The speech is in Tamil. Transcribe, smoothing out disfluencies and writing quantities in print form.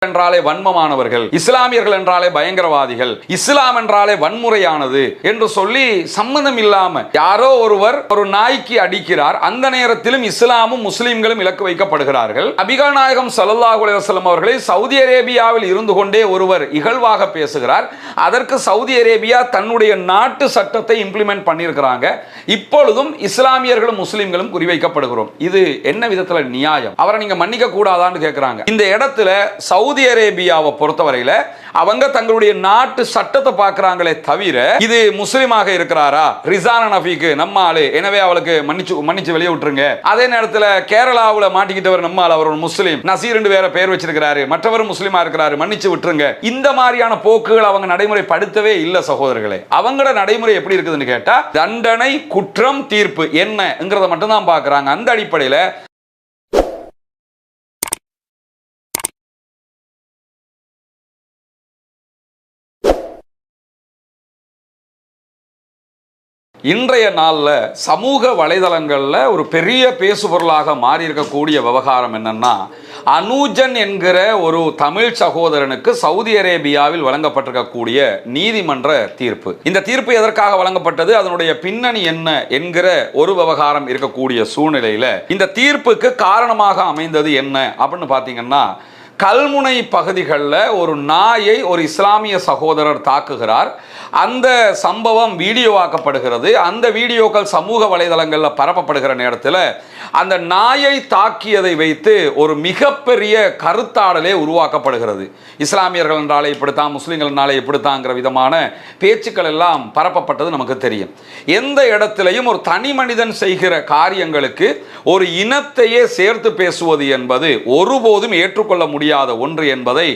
என்றாலே வன்மமானவர்கள், இஸ்லாமியர்கள் என்றாலே பயங்கரவாதிகள், இஸ்லாம் என்றாலே வன்முறையானது என்று சொல்லி சம்மதம் இல்லாம யாரோ ஒருவர் ஒரு நாய்க்கு அடிக்கிறார். அந்த நேரத்திலும் இஸ்லாமும் முஸ்லிம்களும் இலக்கு வைக்கப்படுகிறார்கள். நபிகள் நாயகம் ஸல்லல்லாஹு அலைஹி வஸல்லம் அவர்களை சவுதி அரேபியாவில் இருந்து கொண்டே ஒருவர் இகழ்வாக பேசுகிறார். அதற்கு சவுதி அரேபியா தன்னுடைய நாட்டு சட்டத்தை இம்ப்ளிமெண்ட் பண்ணியிருக்கிறாங்க. இப்பொழுதும் இஸ்லாமியர்களும் முஸ்லிம்களும் குறிவைக்கப்படுகிறோம். இது என்ன விதத்தில் நியாயம்? அவரை நீங்க மன்னிக்க கூடாதான்னு கேட்கிறாங்க. இந்த இடத்துல சவுதி அரேபியாவை பொறுத்தவரையில அவங்க தங்களுடைய நாட்டு சட்டத்தை பார்க்கறாங்களே தவிர இது முஸ்லிமாக இருக்கிறாரா, ரிசானா நஃபீக்கு நம்ம ஆளு, எனவே அவளுக்கு மன்னிச்சு வெளியே விட்டுருங்க. அதே நேரத்தில் கேரளாவில் மாட்டிக்கிட்டவர் நம்ம ஆள், அவர் ஒரு முஸ்லீம், நசீர் வேற பேர் வச்சிருக்கிறாரு, மற்றவர் முஸ்லிமா இருக்கிறாரு, மன்னிச்சு விட்டுருங்க. இந்த மாதிரியான போக்குகள் அவங்க நடைமுறைப்படுத்தவே இல்லை சகோதரர்களே. அவங்களோட நடைமுறை எப்படி இருக்குதுன்னு கேட்டா தண்டனை, குற்றம், தீர்ப்பு என்னங்கிறத மட்டும் தான் பார்க்கறாங்க. அந்த அடிப்படையில் இன்றைய நாளில் சமூக வலைதளங்களில் ஒரு பெரிய பேசுபொருளாக மாறி இருக்கக்கூடிய விவகாரம் என்னன்னா, அனூஜன் என்கிற ஒரு தமிழ் சகோதரனுக்கு சவுதி அரேபியாவில் வழங்கப்பட்டிருக்கக்கூடிய நீதிமன்ற தீர்ப்பு. இந்த தீர்ப்பு எதற்காக வழங்கப்பட்டது, அதனுடைய பின்னணி என்ன என்கிற ஒரு விவகாரம் இருக்கக்கூடிய சூழ்நிலையில் இந்த தீர்ப்புக்கு காரணமாக அமைந்தது என்ன அப்படின்னு பார்த்தீங்கன்னா, கல்முனை பகுதிகளில் ஒரு நாயை ஒரு இஸ்லாமிய சகோதரர் தாக்குகிறார். அந்த சம்பவம் வீடியோவாக்கப்படுகிறது. அந்த வீடியோக்கள் சமூக வலைதளங்களில் பரப்பப்படுகிற நேரத்தில் அந்த நாயை தாக்கியதை வைத்து ஒரு மிகப்பெரிய கருத்தாடலே உருவாக்கப்படுகிறது. இஸ்லாமியர்கள் என்றாலே இப்படித்தான், முஸ்லீம்கள் என்றாலே இப்படித்தாங்கிற விதமான பேச்சுக்கள் எல்லாம் பரப்பப்பட்டது நமக்கு தெரியும். எந்த இடத்திலையும் ஒரு தனி மனிதன் செய்கிற காரியங்களுக்கு ஒரு இனத்தையே சேர்த்து பேசுவது என்பது ஒருபோதும் ஏற்றுக்கொள்ள முடியாத ஒன்று என்பதை